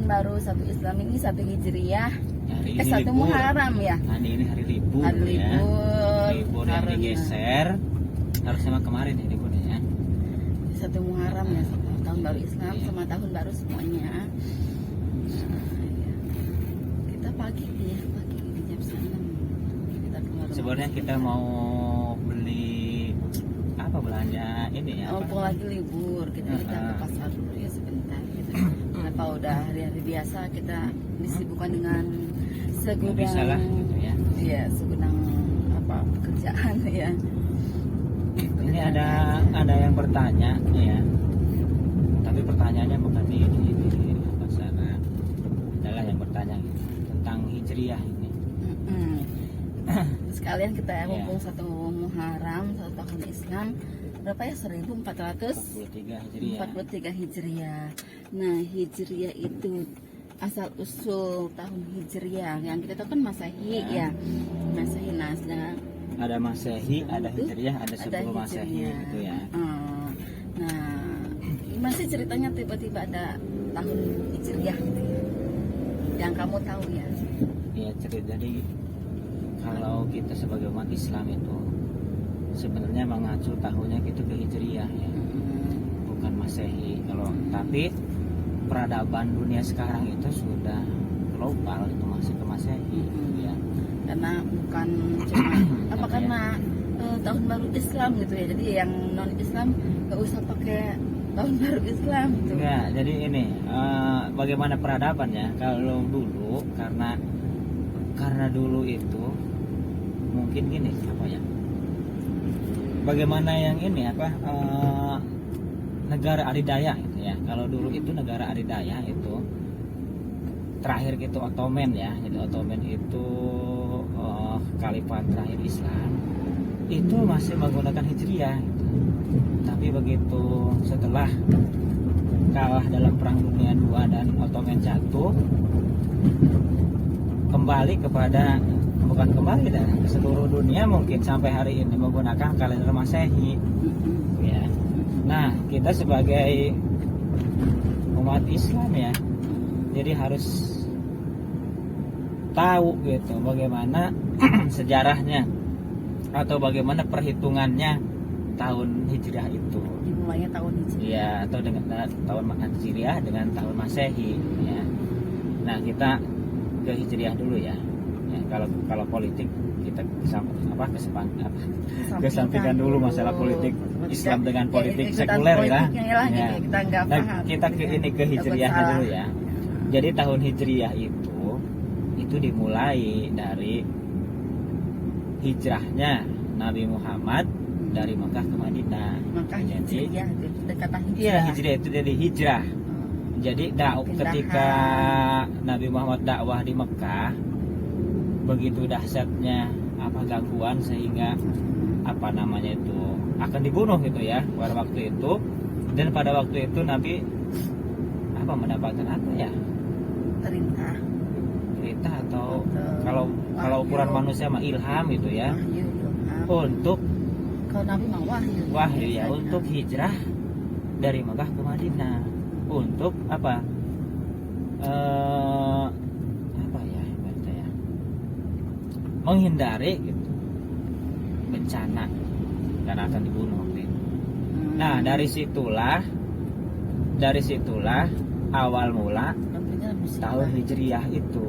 baru, satu Islam ini, satu Hijriah. Hari ini Satu libur. Muharram ya. Hari ini hari libur, Hari libur. Libur yang Karena digeser harus sama kemarin ya liburnya ya. satu Muharram ya, tahun baru Islam Iya. sama tahun baru semuanya. Kita pagi ya, pagi di jam 6 kita keluar. Sebenarnya kita mau beli apa belanja ini ya? Mumpung lagi libur, kita ke pasar dulu ya sebentar. Gitu. Kenapa udah hari-hari biasa kita disibukkan dengan segudang, Bisa lah gitu ya. Iya, segudang apa pekerjaan ya. Ini ada yang bertanya ya. Tapi pertanyaannya bukan di apa sana. Adalah yang bertanya gitu, tentang Hijriah ini. Sekalian kita mumpung satu Muharram, satu tahun Islam, berapa ya? 43 Hijriah. 1443 Hijriah. Nah, Hijriah itu asal usul tahun Hijriah yang kita tahu kan Masehi ya. Masehi. Nah, sedangkan Ada Masehi, ada Hijriah, ada sebelum Masehi Hijriah. gitu ya. Nah, gimana sih ceritanya tiba-tiba ada tahun Hijriah gitu ya? Yang kamu tahu ya? Ya cerita jadi kalau kita sebagai umat Islam itu sebenarnya mengacu tahunnya itu ke Hijriah ya, bukan Masehi. Tapi peradaban dunia sekarang itu sudah global, itu masuk ke Masehi ya. Karena bukan cuma apa karena tahun baru Islam gitu ya, jadi yang non Islam nggak usah pakai tahun baru Islam gitu. Enggak, jadi ini bagaimana peradaban ya kalau dulu, karena dulu itu mungkin gini apa ya, bagaimana yang ini apa negara adidaya gitu ya. Kalau dulu itu negara adidaya itu terakhir gitu Ottoman ya, jadi Ottoman itu khalifah terakhir Islam itu masih menggunakan Hijriah gitu. Tapi begitu setelah kalah dalam Perang Dunia II dan Ottoman jatuh, bukan kembali dan seluruh dunia mungkin sampai hari ini menggunakan kalender Masehi ya. Nah, kita sebagai umat Islam ya, jadi harus tahu gitu bagaimana sejarahnya atau bagaimana perhitungannya tahun Hijriah itu. Dimulainya tahun Hijriah. Iya, atau dengan tahun Hijriah dengan tahun Masehi ya. Nah, kita ke Hijriah dulu ya. Kalau politik kita kesampingkan dulu masalah politik Islam dengan politik sekuler ya. Ya. Kita nggak Nah, paham. kita ke Hijriahnya dulu ya. Jadi tahun Hijriah itu dimulai dari hijrahnya Nabi Muhammad dari Mekah ke Madinah. Maka Hijriah kata Hijrah. Iya, Hijriah itu jadi hijrah. Jadi ketika Nabi Muhammad dakwah di Mekah, begitu dahsyatnya gangguan sehingga itu akan dibunuh gitu ya pada waktu itu. Dan pada waktu itu Nabi mendapatkan perintah atau kalau ukuran manusia mah ilham gitu ya, untuk kalau Nabi mah wahyu ya, untuk hijrah dari Mekah ke Madinah untuk menghindari gitu bencana karena akan dibunuh gitu. Nah, dari situlah awal mula tahun Hijriah itu.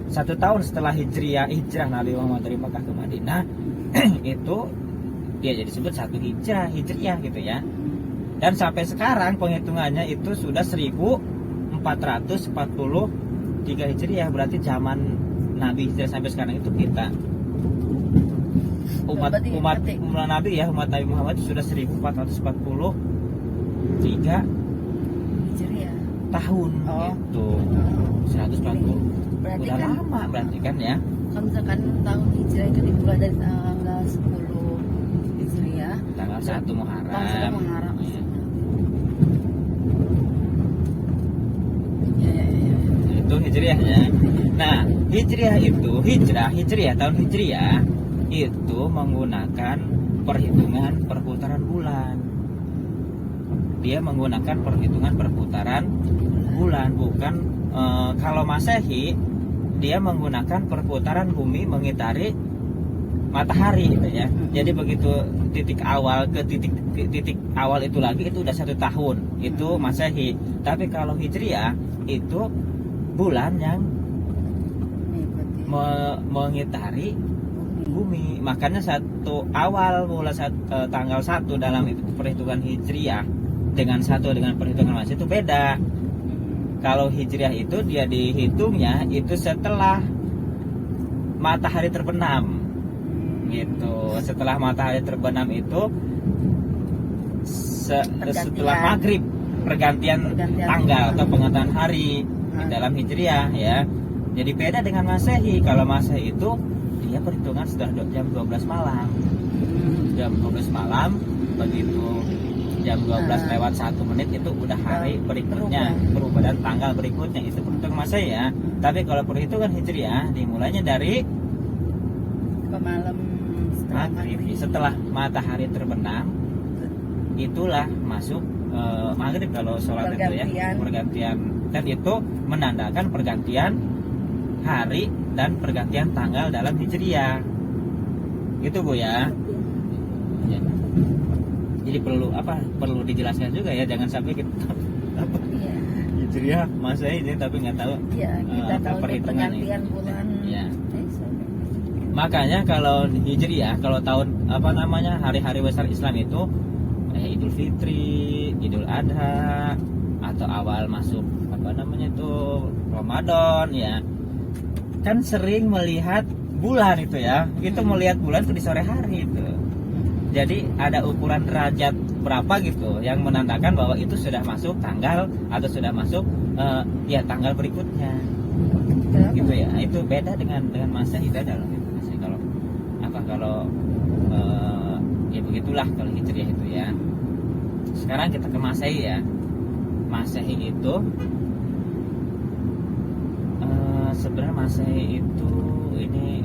1 tahun setelah hijrah Nabi Muhammad dari Mekah ke Madinah itu dia jadi disebut satu hijriah gitu ya. Dan sampai sekarang penghitungannya itu sudah 1443 Hijriah, berarti zaman Nabi hijrah sampai sekarang itu kita umat Nabi ya, umat Nabi Muhammad itu sudah 1443 Hijriah tahun gitu. 140 berarti udah kan lama berarti kan ya. Kalau misalkan tahun Hijriah itu dimulai dari tanggal 10 Hijriah, tanggal 1 Muharram. Tanggal 1 Muharram. Ya. Itu Hijriah ya. Nah, Hijriah itu tahun Hijriah itu menggunakan perhitungan perputaran bulan. dia menggunakan perhitungan perputaran bulan, bukan kalau Masehi dia menggunakan perputaran bumi mengitari matahari gitu ya. Jadi begitu titik awal ke titik awal itu lagi itu udah 1 tahun, itu Masehi. Tapi kalau Hijriah itu bulan yang mengitari bumi. Makanya tanggal 1 dalam perhitungan Hijriah dengan perhitungan Masehi itu beda. Kalau Hijriah itu dia dihitungnya itu setelah matahari terbenam gitu. Setelah matahari terbenam itu setelah maghrib pergantian tanggal atau pengetahuan hari di dalam Hijriah ya. Jadi beda dengan Masehi. Kalau Masehi itu dia perhitungan sudah jam 12 malam. Jam 12 malam begitu jam 12 lewat 1 menit itu udah hari berikutnya, berubah dan tanggal berikutnya, itu perhitungan Masehi ya. Tapi kalau perhitungan Hijriah dimulainya dari malam maghrib. Setelah matahari terbenam itulah masuk maghrib kalau sholat itu ya, pergantian. Dan itu menandakan pergantian hari dan pergantian tanggal dalam Hijriah. Itu Bu ya. Jadi perlu dijelaskan juga ya, jangan sampai kita Hijriah Masehi tapi nggak tahu kita tahu perhitungan pergantian bulan. Ya. Makanya kalau Hijriah, kalau tahun hari-hari besar Islam itu Idul Fitri, Idul Adha, atau awal masuk Ramadan ya, kan sering melihat bulan itu ya. Itu melihat bulan itu di sore hari itu. Jadi ada ukuran derajat berapa gitu yang menandakan bahwa itu sudah masuk tanggal atau sudah masuk tanggal berikutnya. Gitu ya. Itu beda dengan Masehi, beda loh gitu. Kalau ya begitulah kalau Hijriah itu ya. Sekarang kita ke Masehi ya. Masehi itu sebenarnya Masehi itu ini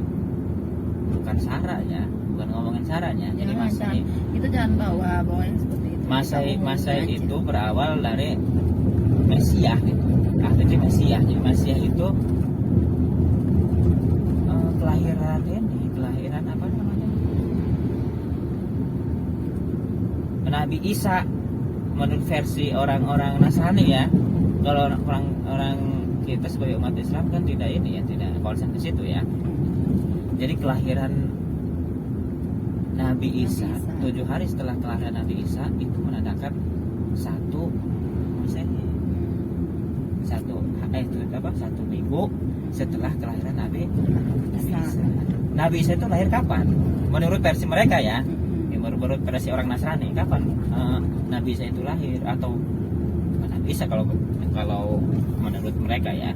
bukan Syara ya, bukan ngomongin Syaranya. Jadi Masehi itu jangan bawa yang seperti itu. Masehi itu berawal dari Mesiah gitu. Artinya Mesiah. Jadi Mesiah itu kelahiran apa namanya? Nabi Isa menurut versi orang-orang Nasrani ya. Kalau orang kita sebagai umat Islam kan tidak konsen ke situ ya. Jadi kelahiran Nabi Isa 7 hari setelah kelahiran Nabi Isa itu menandakan 1 Masehi. 1 minggu setelah kelahiran Nabi Isa. Nabi Isa itu lahir kapan? Menurut versi mereka ya. Menurut versi orang Nasrani, kapan Nabi Isa itu lahir? Atau Nabi Isa kalau menurut mereka ya.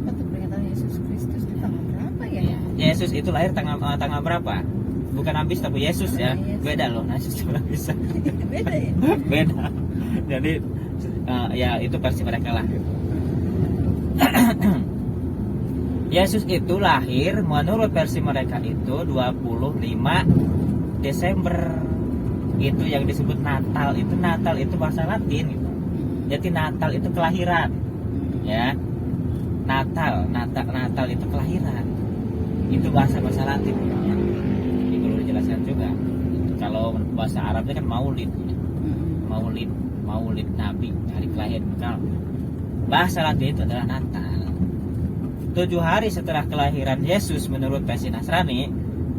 Waktu peringatan Yesus Kristus itu tanggal berapa ya? Yesus itu lahir tanggal berapa? Bukan Nabi Isa tapi Yesus ya. Beda loh, Yesus sama Nabi Isa. Beda ya? Beda. Jadi ya itu versi mereka lah. Yesus itu lahir menurut versi mereka itu 25 Desember. Itu yang disebut Natal. Natal itu bahasa Latin gitu. Jadi Natal itu kelahiran. Ya. Natal itu kelahiran. Itu bahasa Latin ya. Ini perlu dijelaskan juga. Kalau bahasa Arabnya kan Maulid. Maulid Nabi, hari kelahiran. Bahasa Latin itu adalah Natal. 7 hari setelah kelahiran Yesus menurut versi Nasrani,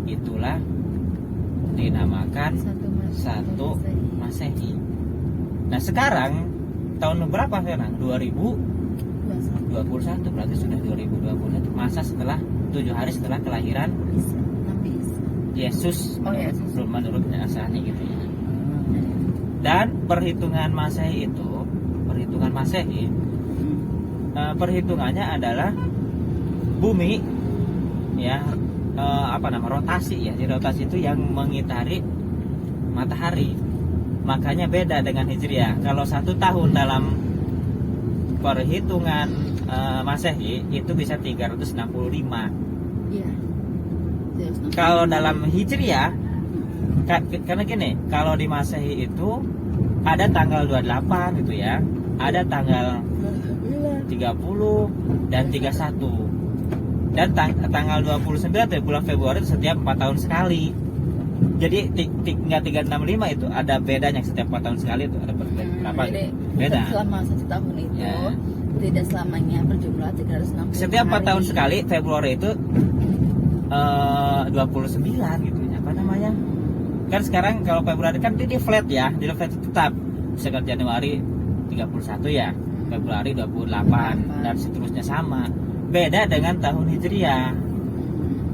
itulah dinamakan 1 Masehi. Nah sekarang tahun berapa sekarang? 2021, berarti sudah 2021, masa setelah 7 hari setelah kelahiran Yesus menurut Nasrani gitu ya. Dan perhitungan Masehi itu, perhitungannya adalah bumi ya, rotasi ya. Di rotasi itu yang mengitari matahari. Makanya beda dengan Hijriah. Kalau 1 tahun dalam perhitungan Masehi itu bisa 365. Iya. Kalau dalam Hijriah karena gini, kalau di Masehi itu ada tanggal 28 gitu ya, ada tanggal 30 dan 31. Dan tanggal 29 dari bulan Februari itu setiap 4 tahun sekali. Jadi tinggal 365 itu ada bedanya, setiap 4 tahun sekali itu ada berapa Jadi, beda. selama 1 tahun itu Ya. tidak selamanya berjumlah 360 Setiap 4 hari. tahun sekali Februari itu 29 gitu ya. Apa namanya? Kan sekarang kalau Februari kan dia flat ya, dia flat tetap. Misalkan Januari 31 ya, Februari 28 dan seterusnya sama. Beda dengan tahun Hijriah.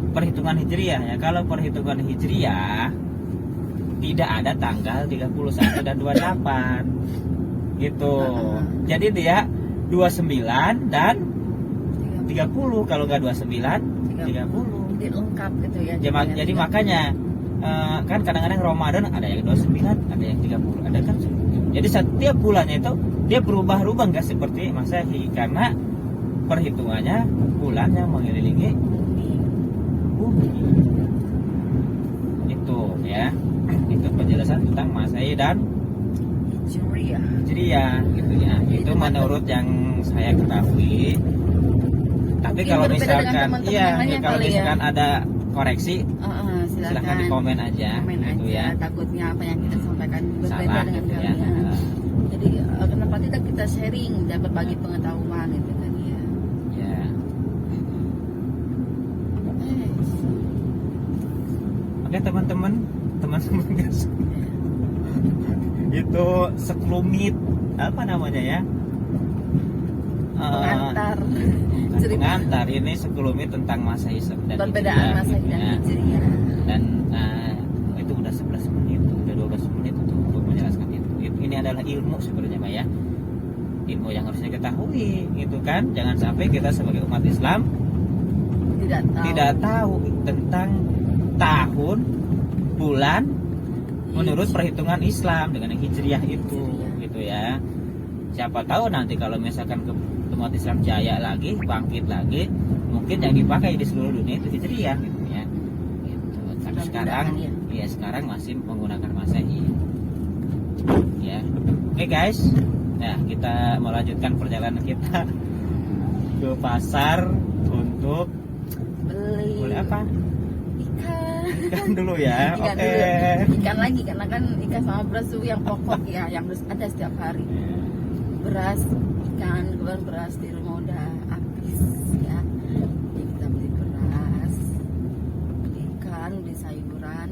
Perhitungan Hijriah ya. Kalau perhitungan Hijriah tidak ada tanggal 31 dan 28. Gitu. Jadi dia 29 dan 30, kalau nggak 29 30. Jadi lengkap gitu ya. Jadi makanya kan kadang-kadang Ramadan ada yang 29, ada yang 30, ada kan. Jadi setiap bulannya itu dia berubah-ubah, nggak seperti Masehi, karena perhitungannya bulannya mengelilingi bumi. Itu ya. Itu penjelasan tentang Masehi dan Hijriah gitu ya. Itu menurut yang saya ketahui. Tapi Mungkin kalau berbeda dengan misalkan teman-teman iya, yang lainnya kalau kali ya. misalkan ada koreksi Silakan silahkan di komen aja komen gitu aja. ya. Takutnya apa yang kita sampaikan berbeda Salah dengan gitu ya. kalian. Jadi kenapa tidak kita sharing dan berbagi pengetahuan itu tadi ya. Ya. Oke teman-teman guys. Itu sekelumit apa namanya ya? Pengantar. Pengantar ini sekelumit tentang Masehi dan Perbedaan Masehi dan ya. Hijriah. Dan itu udah 11 menit, udah 12 menit untuk menjelaskan itu. Ini adalah ilmu sebenarnya Mbak ya. Ilmu yang harus diketahui gitu kan. Jangan sampai kita sebagai umat Islam tidak tahu tentang tahun, bulan menurut perhitungan Islam dengan yang Hijriah itu gitu ya. Siapa tahu nanti kalau misalkan umat Islam jaya lagi, bangkit lagi, mungkin yang dipakai di seluruh dunia itu Hijriah gitu ya. Gitu. Tapi sekarang ya sekarang masih menggunakan Masehi. Ya. Oke guys. Nah, kita melanjutkan perjalanan kita ke pasar untuk beli apa? Ikan dulu ya. Ikan Oke. dulu. Ikan lagi karena kan ikan sama beras itu yang pokok ya, yang harus ada setiap hari. Beras, ikan, kebetulan beras di rumah udah habis ya. Jadi kita beli beras, beli ikan, beli sayuran.